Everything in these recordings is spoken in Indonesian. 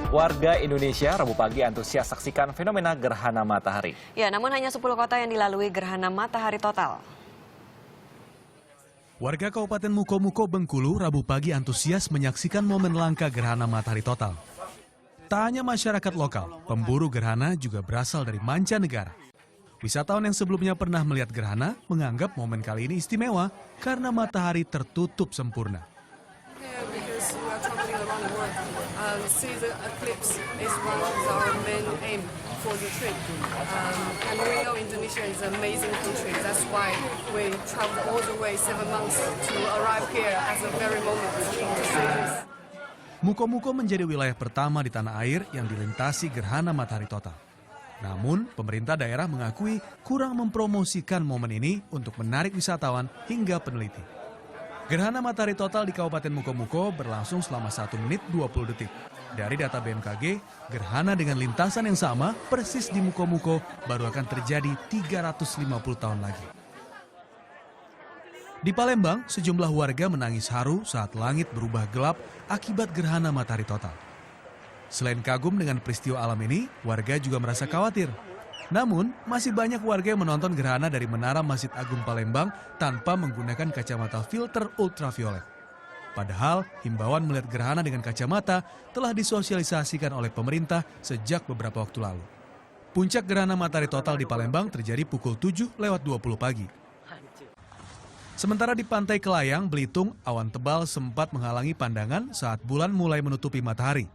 Warga Indonesia Rabu pagi antusias saksikan fenomena gerhana matahari. Ya, namun hanya 10 kota yang dilalui gerhana matahari total. Warga Kabupaten Mukomuko, Bengkulu, Rabu pagi antusias menyaksikan momen langka gerhana matahari total. Tak hanya masyarakat lokal, pemburu gerhana juga berasal dari mancanegara. Wisatawan yang sebelumnya pernah melihat gerhana menganggap momen kali ini istimewa karena matahari tertutup sempurna. See the eclipse is one of our main aim for the trip. And we know Indonesia is an amazing country. That's why we traveled all the way 7 months to arrive here at the very moment to see this. Mukomuko menjadi wilayah pertama di tanah air yang dilintasi gerhana matahari total. Namun, pemerintah daerah mengakui kurang mempromosikan momen ini untuk menarik wisatawan hingga peneliti. Gerhana matahari total di Kabupaten Mukomuko berlangsung selama 1 menit 20 detik. Dari data BMKG, gerhana dengan lintasan yang sama persis di Mukomuko baru akan terjadi 350 tahun lagi. Di Palembang, sejumlah warga menangis haru saat langit berubah gelap akibat gerhana matahari total. Selain kagum dengan peristiwa alam ini, warga juga merasa khawatir. Namun, masih banyak warga yang menonton gerhana dari Menara Masjid Agung Palembang tanpa menggunakan kacamata filter ultraviolet. Padahal, himbauan melihat gerhana dengan kacamata telah disosialisasikan oleh pemerintah sejak beberapa waktu lalu. Puncak gerhana matahari total di Palembang terjadi pukul 7:20 pagi. Sementara di Pantai Kelayang, Belitung, awan tebal sempat menghalangi pandangan saat bulan mulai menutupi matahari.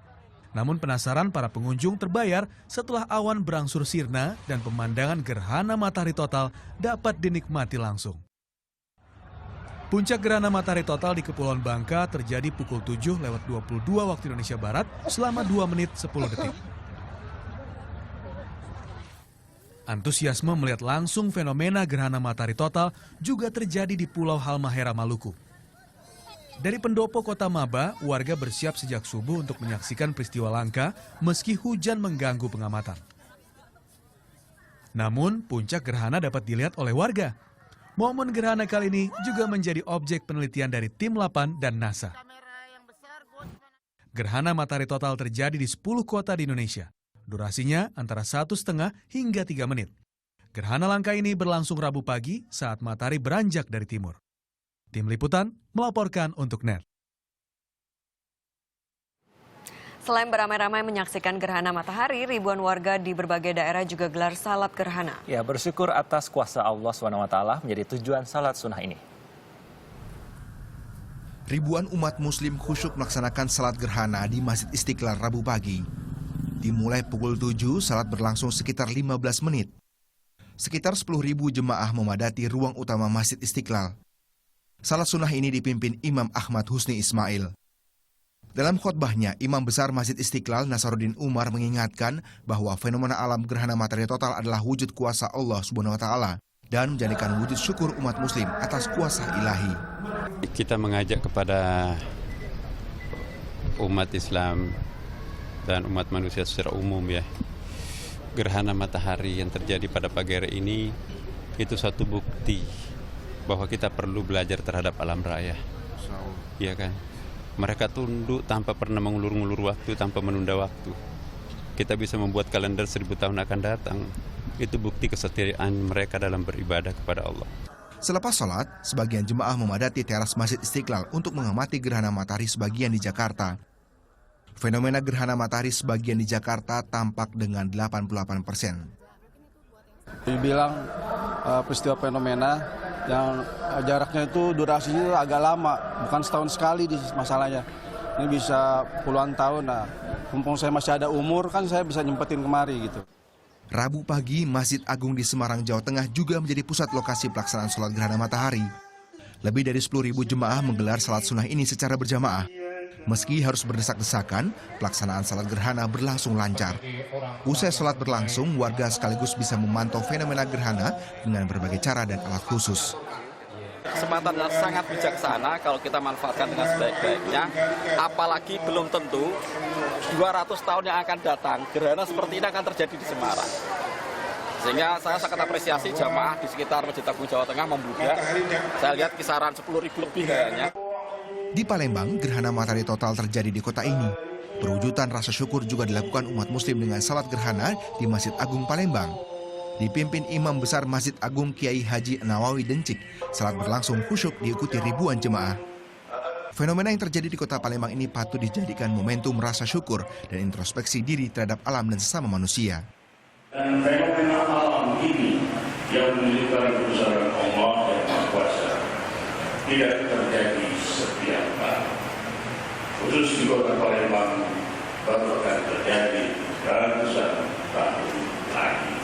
Namun penasaran para pengunjung terbayar setelah awan berangsur sirna dan pemandangan gerhana matahari total dapat dinikmati langsung. Puncak gerhana matahari total di Kepulauan Bangka terjadi pukul 7:22 waktu Indonesia Barat selama 2 menit 10 detik. Antusiasme melihat langsung fenomena gerhana matahari total juga terjadi di Pulau Halmahera, Maluku. Dari pendopo kota Maba, warga bersiap sejak subuh untuk menyaksikan peristiwa langka meski hujan mengganggu pengamatan. Namun, puncak gerhana dapat dilihat oleh warga. Momen gerhana kali ini juga menjadi objek penelitian dari Tim 8 dan NASA. Gerhana matahari total terjadi di 10 kota di Indonesia. Durasinya antara 1,5 hingga 3 menit. Gerhana langka ini berlangsung Rabu pagi saat matahari beranjak dari timur. Tim Liputan melaporkan untuk NET. Selain beramai-ramai menyaksikan gerhana matahari, ribuan warga di berbagai daerah juga gelar salat gerhana. Ya, bersyukur atas kuasa Allah SWT menjadi tujuan salat sunnah ini. Ribuan umat muslim khusyuk melaksanakan salat gerhana di Masjid Istiqlal Rabu pagi. Dimulai pukul 7, salat berlangsung sekitar 15 menit. Sekitar 10.000 jemaah memadati ruang utama Masjid Istiqlal. Salat sunnah ini dipimpin Imam Ahmad Husni Ismail. Dalam khotbahnya, Imam Besar Masjid Istiqlal Nasaruddin Umar mengingatkan bahwa fenomena alam gerhana matahari total adalah wujud kuasa Allah SWT dan menjadikan wujud syukur umat muslim atas kuasa ilahi. Kita mengajak kepada umat Islam dan umat manusia secara umum ya. Gerhana matahari yang terjadi pada pagi hari ini itu satu bukti bahwa kita perlu belajar terhadap alam raya. Iya kan? Mereka tunduk tanpa pernah mengulur-ngulur waktu, tanpa menunda waktu. Kita bisa membuat kalender 1000 tahun akan datang. Itu bukti kesetiaan mereka dalam beribadah kepada Allah. Selepas sholat, sebagian jemaah memadati teras Masjid Istiqlal untuk mengamati gerhana matahari sebagian di Jakarta. Fenomena gerhana matahari sebagian di Jakarta tampak dengan 88%. Dibilang peristiwa fenomena yang jaraknya itu durasinya agak lama, bukan setahun sekali di masalahnya. Ini bisa puluhan tahun. Nah, mumpung saya masih ada umur kan saya bisa nyempetin kemari gitu. Rabu pagi, Masjid Agung di Semarang, Jawa Tengah juga menjadi pusat lokasi pelaksanaan sholat gerhana matahari. Lebih dari 10.000 jemaah menggelar salat sunnah ini secara berjamaah. Meski harus berdesak-desakan, pelaksanaan salat gerhana berlangsung lancar. Usai salat berlangsung, warga sekaligus bisa memantau fenomena gerhana dengan berbagai cara dan alat khusus. Kesempatan yang sangat bijaksana kalau kita manfaatkan dengan sebaik-baiknya, apalagi belum tentu 200 tahun yang akan datang, gerhana seperti ini akan terjadi di Semarang. Sehingga saya sangat apresiasi jamaah di sekitar Masjid Agung Jawa Tengah membludak. Saya lihat kisaran 10.000 lebih kayaknya. Di Palembang, gerhana matahari total terjadi di kota ini. Perwujudan rasa syukur juga dilakukan umat muslim dengan salat gerhana di Masjid Agung Palembang. Dipimpin Imam Besar Masjid Agung Kiai Haji Nawawi Dencik, salat berlangsung khusyuk diikuti ribuan jemaah. Fenomena yang terjadi di kota Palembang ini patut dijadikan momentum rasa syukur dan introspeksi diri terhadap alam dan sesama manusia. Dan fenomena alam ini yang menunjukkan kebesaran Allah yang Maha Kuasa tidak terjadi setiap hari. Khusus di kota Palembang baru akan terjadi ratusan tahun lagi.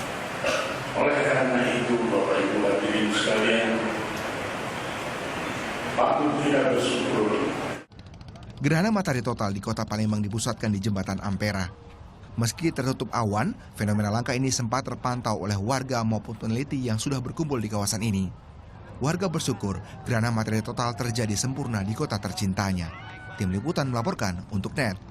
Oleh karena itu, Bapak Ibu hadirin sekalian, patut kita bersyukur. Gerhana matahari total di kota Palembang dipusatkan di Jembatan Ampera. Meski tertutup awan, fenomena langka ini sempat terpantau oleh warga maupun peneliti yang sudah berkumpul di kawasan ini. Warga bersyukur gerhana matahari total terjadi sempurna di kota tercintanya. Tim Liputan melaporkan untuk NET.